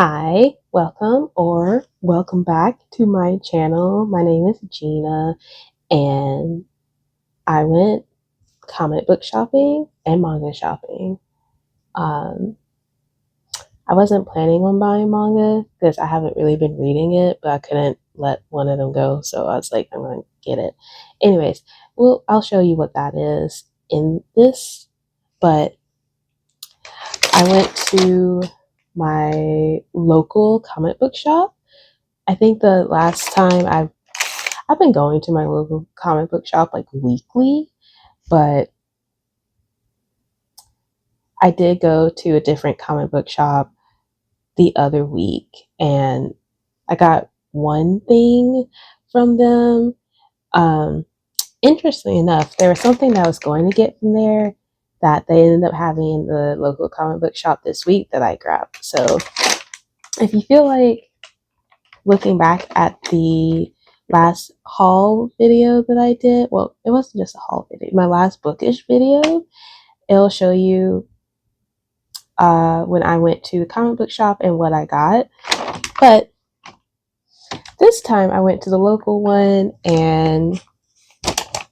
Hi, welcome back to my channel. My name is Gina, and I went comic book shopping and manga shopping. Um, I wasn't planning on buying manga because I haven't really been reading it, but I couldn't let one of them go, so I was like, I'm gonna get it. Anyways, well, I'll show you what that is in this, but I went to my local comic book shop. I think the last time I've been going to my local comic book shop like weekly, but I did go to a different comic book shop the other week and I got one thing from them. Um, Interestingly enough, there was something that I was going to get from there that they ended up having in the local comic book shop this week that I grabbed. So if you feel like looking back at the last haul video that I did, well, it wasn't just a haul video, my last bookish video, it'll show you when I went to the comic book shop and what I got. But this time I went to the local one and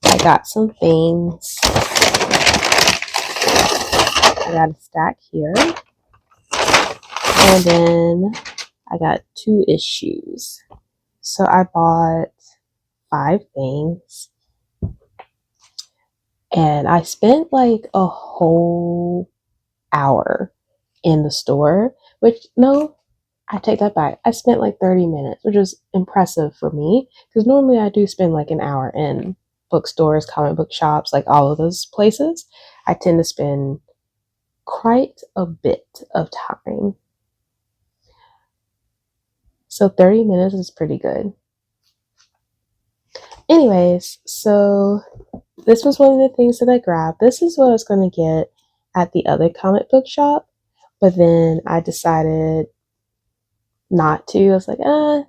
I got some things. I got a stack here. And then I got 2 issues. So I bought 5 things. And I spent like a whole hour in the store, which no, I take that back. I spent like 30 minutes, which was impressive for me because normally I do spend like an hour in bookstores, comic book shops, like all of those places. I tend to spend quite a bit of time. So 30 minutes is pretty good. Anyways, so this was one of the things that I grabbed. This is what I was going to get at the other comic book shop, but then I decided not to. I was like, I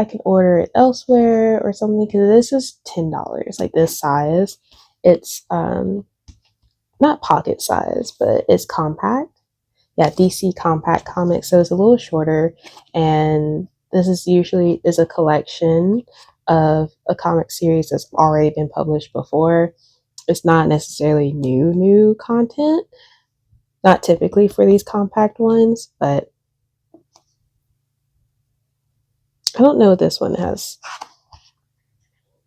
can order it elsewhere or something because this is $10. Like this size, it's not pocket size, but it's compact. Yeah, DC compact comics, so it's a little shorter, and this is a collection of a comic series that's already been published before. It's not necessarily new content, not typically for these compact ones, but I don't know if this one has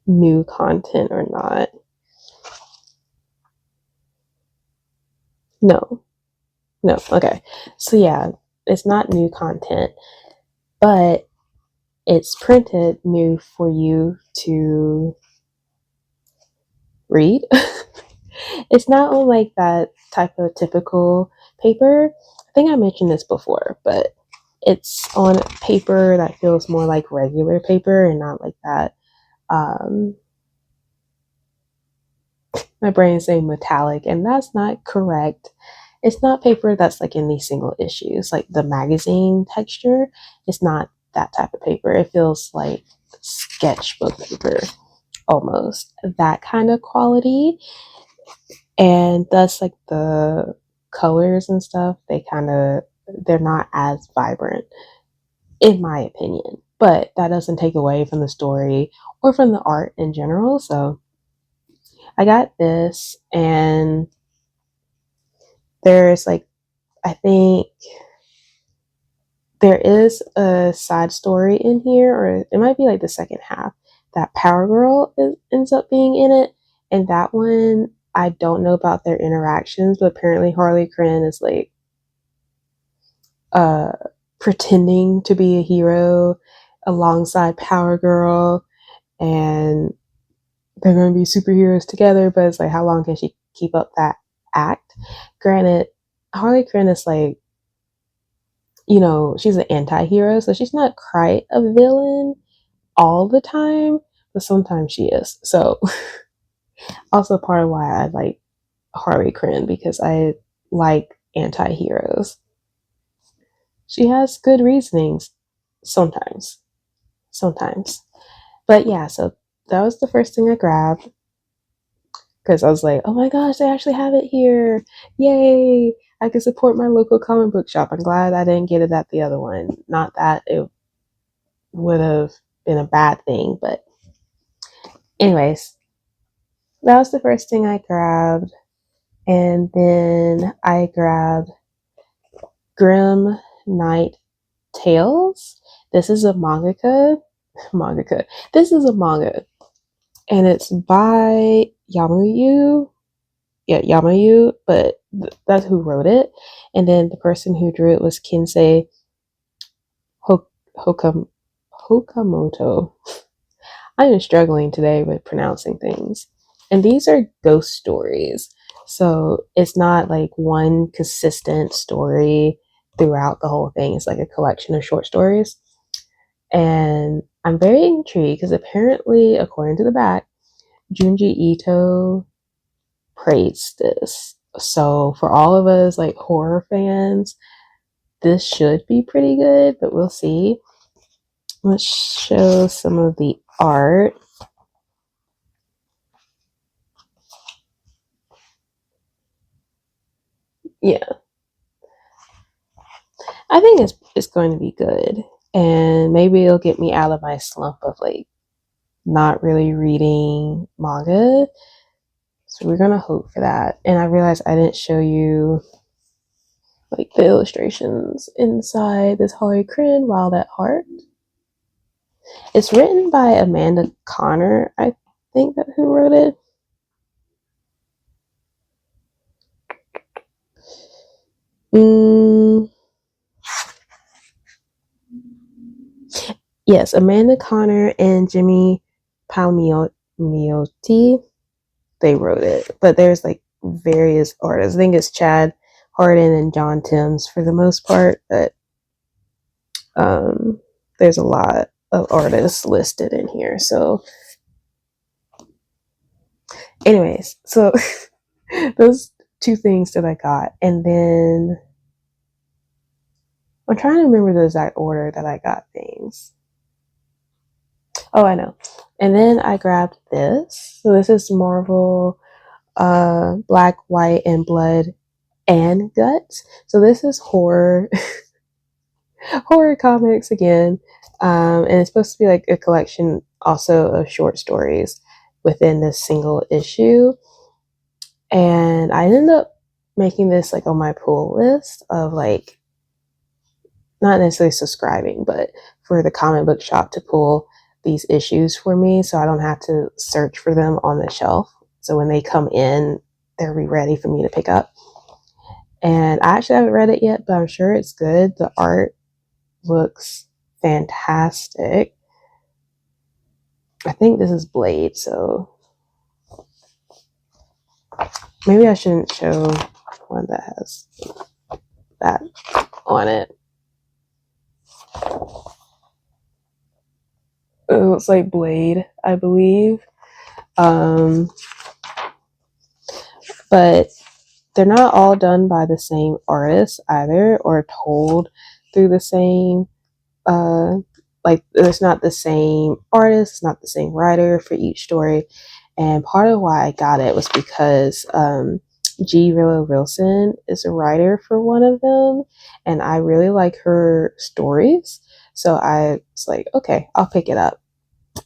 new content or not. No. Okay. So yeah, it's not new content, but it's printed new for you to read. It's not on like that type of typical paper. I think I mentioned this before, but it's on paper that feels more like regular paper and not like that. My brain is saying metallic, and that's not correct. It's not paper that's like in these single issues, like the magazine texture. It's not that type of paper. It feels like sketchbook paper, almost that kind of quality. And thus, like the colors and stuff, they're not as vibrant, in my opinion. But that doesn't take away from the story or from the art in general. So I got this, and there's like, I think there is a side story in here, or it might be like the second half, that Power Girl ends up being in it. And that one, I don't know about their interactions, but apparently Harley Quinn is like uh pretending to be a hero alongside Power Girl, and they're going to be superheroes together, but it's like, how long can she keep up that act? Granted, Harley Quinn is like, she's an anti-hero, so she's not quite a villain all the time, but sometimes she is. So also part of why I like Harley Quinn, because I like anti-heroes. She has good reasonings sometimes. Sometimes. But yeah, so that was the first thing I grabbed because I was like, oh my gosh, they actually have it here. Yay. I can support my local comic book shop. I'm glad I didn't get it at the other one. Not that it would have been a bad thing, but anyways, that was the first thing I grabbed. And then I grabbed Grim Night Tales. This is a mangaka. This is a manga, and it's by Yamayu. Yeah, Yamayu, but that's who wrote it. And then the person who drew it was Kinsei Hokam- Hokamoto. I am struggling today with pronouncing things. And these are ghost stories. So it's not like one consistent story throughout the whole thing. It's like a collection of short stories. And I'm very intrigued because apparently, according to the back, Junji Ito praised this. So for all of us like horror fans, this should be pretty good, but we'll see. Let's show some of the art. Yeah, I think it's going to be good, and maybe it'll get me out of my slump of like not really reading manga. So we're gonna hope for that. And I realized I didn't show you like the illustrations inside this Holly Quinn Wild at Heart. It's written by Amanda Connor. I think that who wrote it. Mm, yes, Amanda Connor and Jimmy Palmiotti. They wrote it, but there's like various artists. I think it's Chad Harden and John Timms for the most part, but um, there's a lot of artists listed in here. So, anyways, so those two things that I got, and then I'm trying to remember the exact order that I got things. Oh, I know. And then I grabbed this. So this is Marvel Black, White, and Blood and Guts. So this is horror horror comics again. And it's supposed to be like a collection also of short stories within this single issue. And I ended up making this like on my pull list of like not necessarily subscribing, but for the comic book shop to pull these issues for me so I don't have to search for them on the shelf. So when they come in, they'll be ready for me to pick up. And I actually haven't read it yet, but I'm sure it's good. The art looks fantastic. I think this is Blade, so maybe I shouldn't show one that has that on it. It looks like Blade, I believe. But they're not all done by the same artist either, or told through the same like it's not the same artist, it's not the same writer for each story. And part of why I got it was because G. Willow Wilson is a writer for one of them, and I really like her stories. So I was like, okay, I'll pick it up.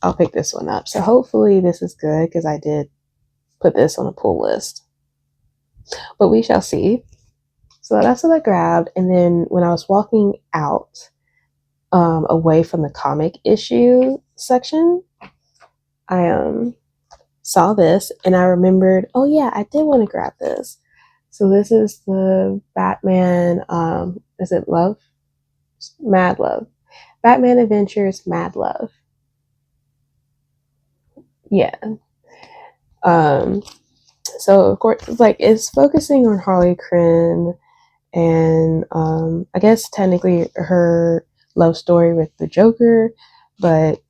I'll pick this one up. So hopefully this is good because I did put this on a pull list. But we shall see. So that's what I grabbed. And then when I was walking out away from the comic issue section, I saw this and I remembered, oh yeah, I did want to grab this. So this is the Batman, is it Love? Mad Love. Batman Adventures Mad Love. Yeah. Um, so of course, like it's focusing on Harley Quinn and I guess technically her love story with the Joker, but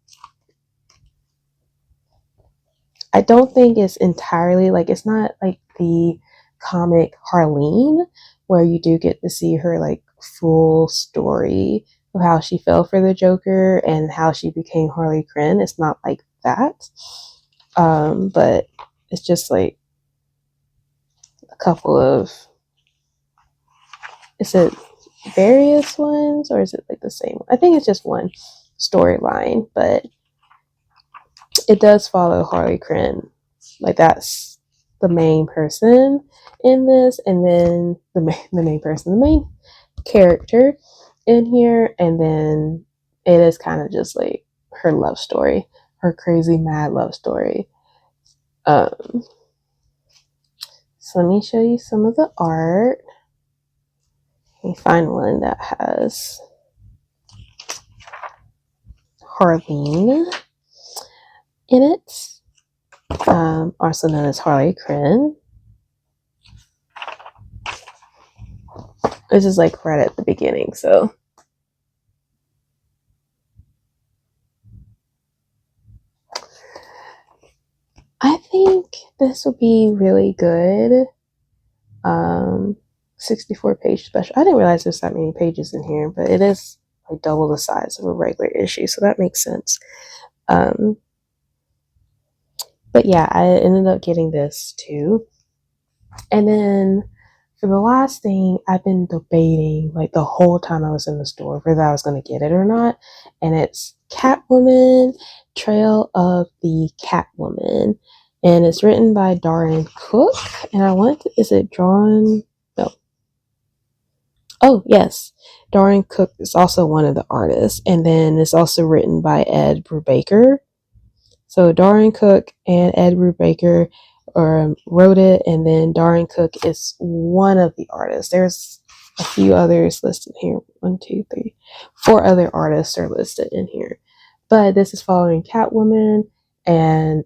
I don't think it's entirely like it's not like the comic Harleen where you do get to see her like full story of how she fell for the Joker and how she became Harley Quinn. It's not like that. But it's just like a couple of is it various ones or is it like the same? I think it's just one storyline, but it does follow Harley Quinn. Like that's the main person in this, and then the main character in here, and then it is kind of just like her love story, her crazy mad love story. So let me show you some of the art. Let me find one that has Harleen in it, also known as Harley Quinn. This is like right at the beginning, so I think this will be really good. 64 page special. I didn't realize there's that many pages in here, but it is like double the size of a regular issue, so that makes sense. But yeah, I ended up getting this too. And then for the last thing, I've been debating like the whole time I was in the store whether I was going to get it or not. And it's Catwoman, Trail of the Catwoman. And it's written by Darren Cook. And I want, is it drawn? No. Oh, yes. Darren Cook is also one of the artists. And then it's also written by Ed Brubaker. So Darren Cook and Ed Brubaker wrote it, and then Darren Cook is one of the artists. There's a few others listed here. 1, 2, 3, 4 other artists are listed in here. But this is following Catwoman, and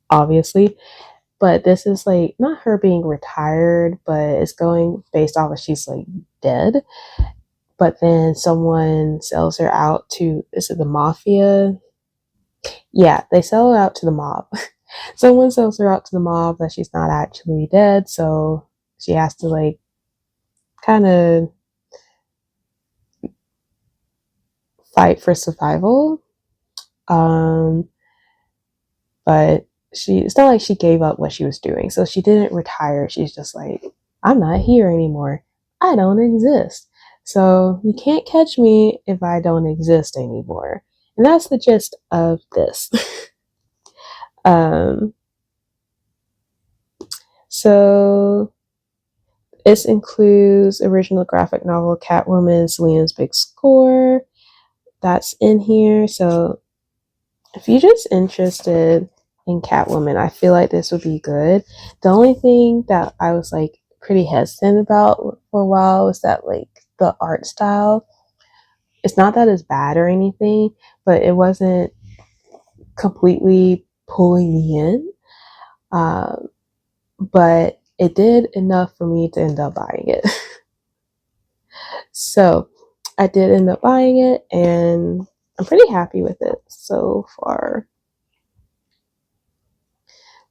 obviously, but this is like not her being retired, but it's going based off of she's like dead. But then someone sells her out to, is it the mafia? Yeah, they sell her out to the mob. Someone sells her out to the mob that she's not actually dead, so she has to like kind of fight for survival. But it's not like she gave up what she was doing, so she didn't retire. She's just like, I'm not here anymore. I don't exist. So you can't catch me if I don't exist anymore. And that's the gist of this. So this includes original graphic novel Catwoman, Selena's Big Score. That's in here. So if you're just interested in Catwoman, I feel like this would be good. The only thing that I was like pretty hesitant about for a while was that like the art style. It's not that it's bad or anything, but it wasn't completely pulling me in. But it did enough for me to end up buying it. So I did end up buying it, and I'm pretty happy with it so far.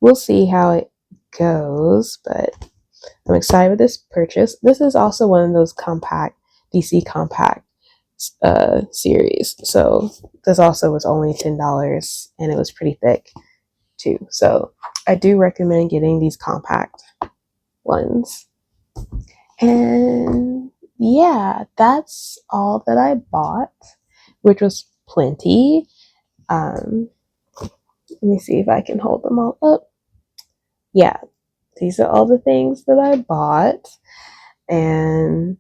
We'll see how it goes, but I'm excited with this purchase. This is also one of those compact DC compact series. So this also was only $10, and it was pretty thick too. So I do recommend getting these compact ones. And yeah, that's all that I bought, which was plenty. Let me see if I can hold them all up. Yeah, these are all the things that I bought, and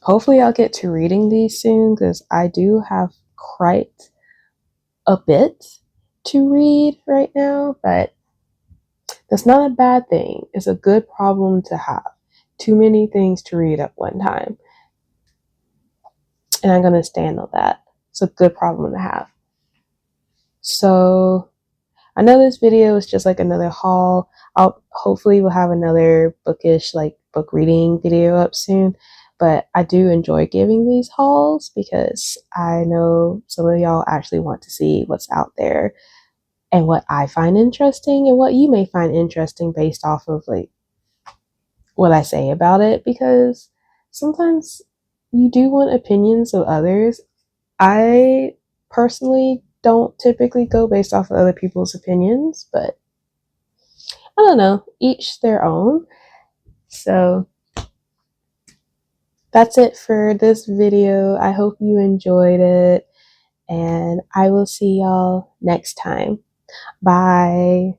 hopefully I'll get to reading these soon because I do have quite a bit to read right now, but that's not a bad thing. It's a good problem to have. Too many things to read at one time. And I'm going to stand on that. It's a good problem to have. So I know this video is just like another haul. Hopefully we'll have another bookish, like book reading video up soon. But I do enjoy giving these hauls because I know some of y'all actually want to see what's out there and what I find interesting and what you may find interesting based off of like what I say about it, because sometimes you do want opinions of others. I personally don't typically go based off of other people's opinions, but I don't know, each their own. So that's it for this video. I hope you enjoyed it, and I will see y'all next time. Bye.